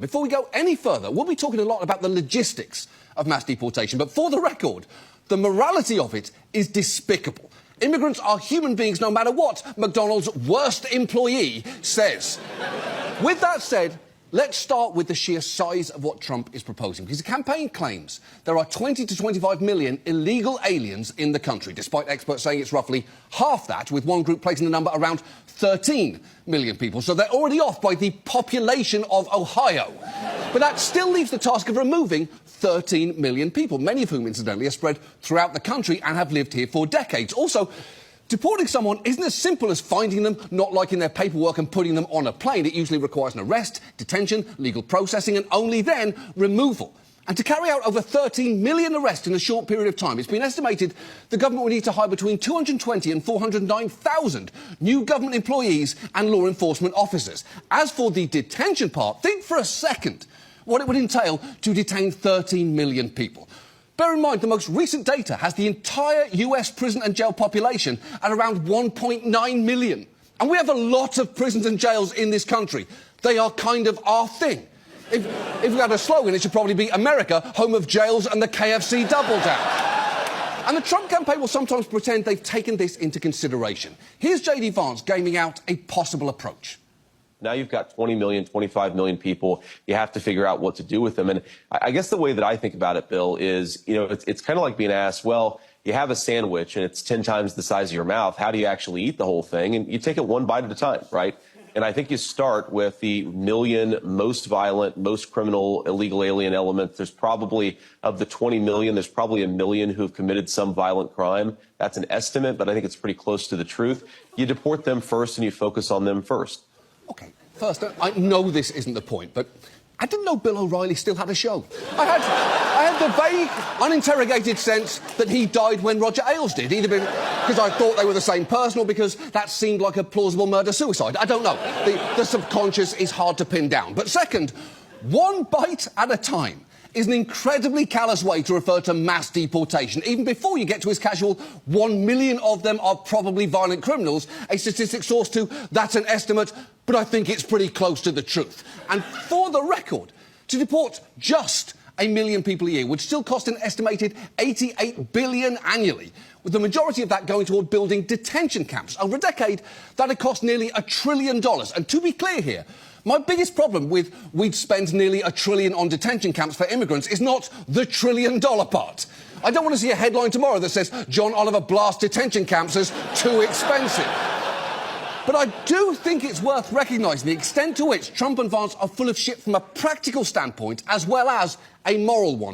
Before we go any further, we'll be talking a lot about the logistics of mass deportation, but for the record, the morality of it is despicable. Immigrants are human beings no matter what McDonald's worst employee says. With that said, let's start with the sheer size of what Trump is proposing, because the campaign claims there are 20 to 25 million illegal aliens in the country, despite experts saying it's roughly half that, with one group placing the number around 13 million people. So they're already off by the population of Ohio. But that still leaves the task of removing 13 million people, many of whom, incidentally, are spread throughout the country and have lived here for decades. Also, deporting someone isn't as simple as finding them, not liking their paperwork and putting them on a plane. It usually requires an arrest, detention, legal processing and only then removal. And to carry out over 13 million arrests in a short period of time, it's been estimated the government will need to hire between 220 and 409,000 new government employees and law enforcement officers. As for the detention part, think for a second what it would entail to detain 13 million people. Bear in mind, the most recent data has the entire US prison and jail population at around 1.9 million. And we have a lot of prisons and jails in this country. They are kind of our thing. If we had a slogan, it should probably be America, home of jails and the KFC double down. And the Trump campaign will sometimes pretend they've taken this into consideration. Here's J.D. Vance gaming out a possible approach. Now you've got 20 million, 25 million people. You have to figure out what to do with them. And I guess the way that I think about it, Bill, is, it's kind of like being asked, well, you have a sandwich and it's 10 times the size of your mouth. How do you actually eat the whole thing? And you take it one bite at a time, right? And I think you start with the million most violent, most criminal, illegal alien elements. There's probably, of the 20 million, there's probably 1 million who've committed some violent crime. That's an estimate, but I think it's pretty close to the truth. You deport them first and you focus on them first. OK, first, I know this isn't the point, but I didn't know Bill O'Reilly still had a show. I had the vague, uninterrogated sense that he died when Roger Ailes did, either because I thought they were the same person or because that seemed like a plausible murder-suicide. I don't know. The subconscious is hard to pin down. But second, one bite at a time is an incredibly callous way to refer to mass deportation, even before you get to his casual 1 million of them are probably violent criminals, a statistic source to that's an estimate, but I think it's pretty close to the truth. And for the record, to deport just 1 million people a year would still cost an estimated $88 billion annually, with the majority of that going toward building detention camps. Over a decade, that'd cost nearly $1 trillion. And to be clear here, my biggest problem with we'd spend nearly $1 trillion on detention camps for immigrants is not the $1 trillion part. I don't want to see a headline tomorrow that says John Oliver blasts detention camps as too expensive. But I do think it's worth recognising the extent to which Trump and Vance are full of shit from a practical standpoint as well as a moral one.